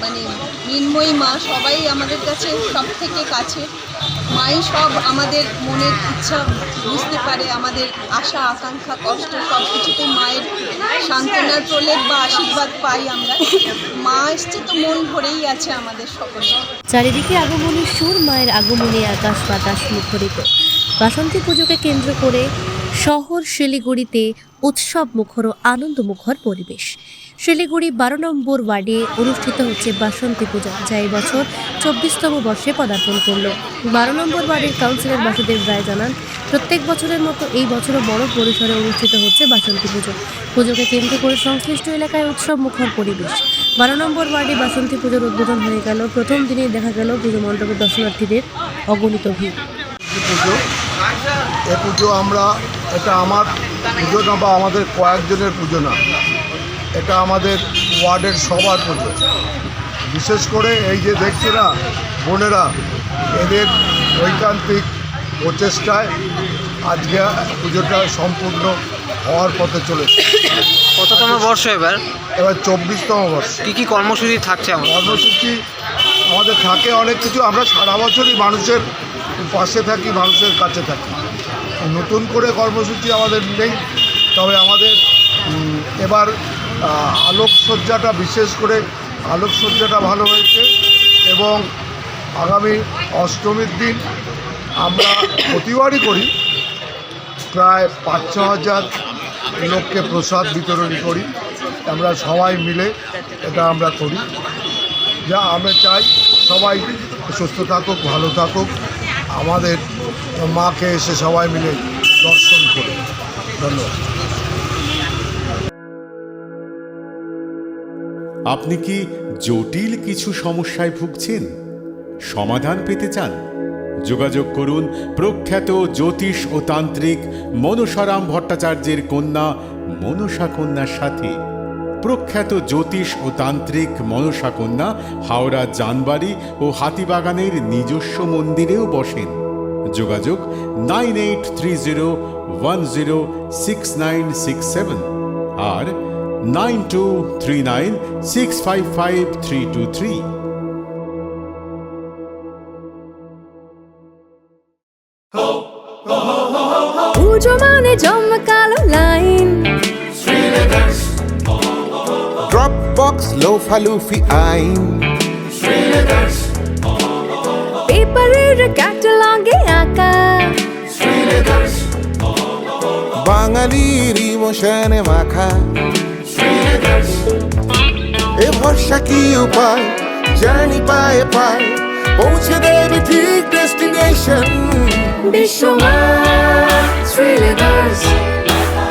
মানে মৃন্ময়ী মা সবাই আমাদের কাছে সব থেকে কাছে। মাই সব আমাদের মনের ইচ্ছা বুঝতে পারে, আমাদের আশা আকাঙ্ক্ষা কষ্ট সব কিছুতে মায়ের সান্ত্বনার প্রলেপ বা আশীর্বাদ পাই আমরা। মা এসছে তো মন ভরেই আছে আমাদের সকলে। চারিদিকে আগমনের সুর, মায়ের আগমনে আকাশ বাতাস মুখরিত। বাসন্তী পুজোকে কেন্দ্র করে শহর শিলিগুড়িতে উৎসব মুখর ও আনন্দমুখর পরিবেশ। শিলিগুড়ি 12 নম্বর ওয়ার্ডে অনুষ্ঠিত হচ্ছে বাসন্তী পূজা, যা এই বছর 24তম বর্ষে পদার্পণ করল। 12 নম্বর ওয়ার্ডের কাউন্সিলর বাসুদেব রায় জানান, প্রত্যেক বছরের মতো এই বছরও বড় পরিসরে অনুষ্ঠিত হচ্ছে বাসন্তী পুজো। পুজোকে কেন্দ্র করে সংশ্লিষ্ট এলাকায় উৎসব মুখর পরিবেশ। 12 নম্বর ওয়ার্ডে বাসন্তী পুজোর উদ্বোধন হয়ে গেল। প্রথম দিনেই দেখা গেল পুজো মণ্ডপে দর্শনার্থীদের অগণিত ভিড়। এ পুজো এটা আমার পুজো না বা আমাদের কয়েকজনের পুজো না, এটা আমাদের ওয়ার্ডের সবার পুজো। বিশেষ করে এই যে দেখছি না বোনেরা, এদের ঐকান্তিক প্রচেষ্টায় আজকে পুজোটা সম্পূর্ণ হওয়ার পথে চলেছে। কততম বর্ষ এবার? 24তম বর্ষ। কী কর্মসূচি থাকছে? কর্মসূচি আমাদের থাকে অনেক কিছু। আমরা সারা বছরই মানুষের পাশে থাকি, মানুষের কাছে থাকি। নতুন করে কর্মসূচি আমাদের নেই, তবে আমাদের এবার আলোকসজ্জাটা, বিশেষ করে আলোকসজ্জাটা ভালো হয়েছে। এবং আগামী অষ্টমীর দিন আমরা প্রতিবারই করি, প্রায় 5-6 হাজার লোককে প্রসাদ বিতরণ করি। আমরা সবাই মিলে এটা আমরা করি। যা আমরা চাই সবাই সুস্থ থাকুক, ভালো থাকুক, আমাদের মাকে এসে সবাই মিলে দর্শন করুন। ধন্যবাদ। আপনি কি জটিল কিছু সমস্যায় ভুগছেন? সমাধান পেতে চান? যোগাযোগ করুন প্রখ্যাত জ্যোতিষ ও তান্ত্রিক মনসারাম ভট্টাচার্যের কন্যা মনসা কন্যার সাথে। প্রখ্যাত জ্যোতিষ ও তান্ত্রিক মনসা কন্যা হাওড়া জানবাড়ি ও হাতিবাগানের নিজস্ব মন্দিরেও বসেন। যোগাযোগ 9830106967 আর 9239655323। পুজো মানে জমকালো লাইন, Dropbox লোফালুফি আইন, পেপারের ক্যাটালগে আঁকা, বাঙালির ইমোশনে মাখা। এ ভরসা কি উপায়, জার্নি পায়ে পায় পৌঁছে দেবে ঠিক ডেস্টিনেশন। বিশ্বমান শ্রীলেদার্স,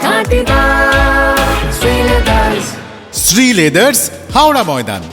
খাঁটি দাম শ্রীলেদার্স। শ্রী লেদার্স, হাওড়া ময়দান।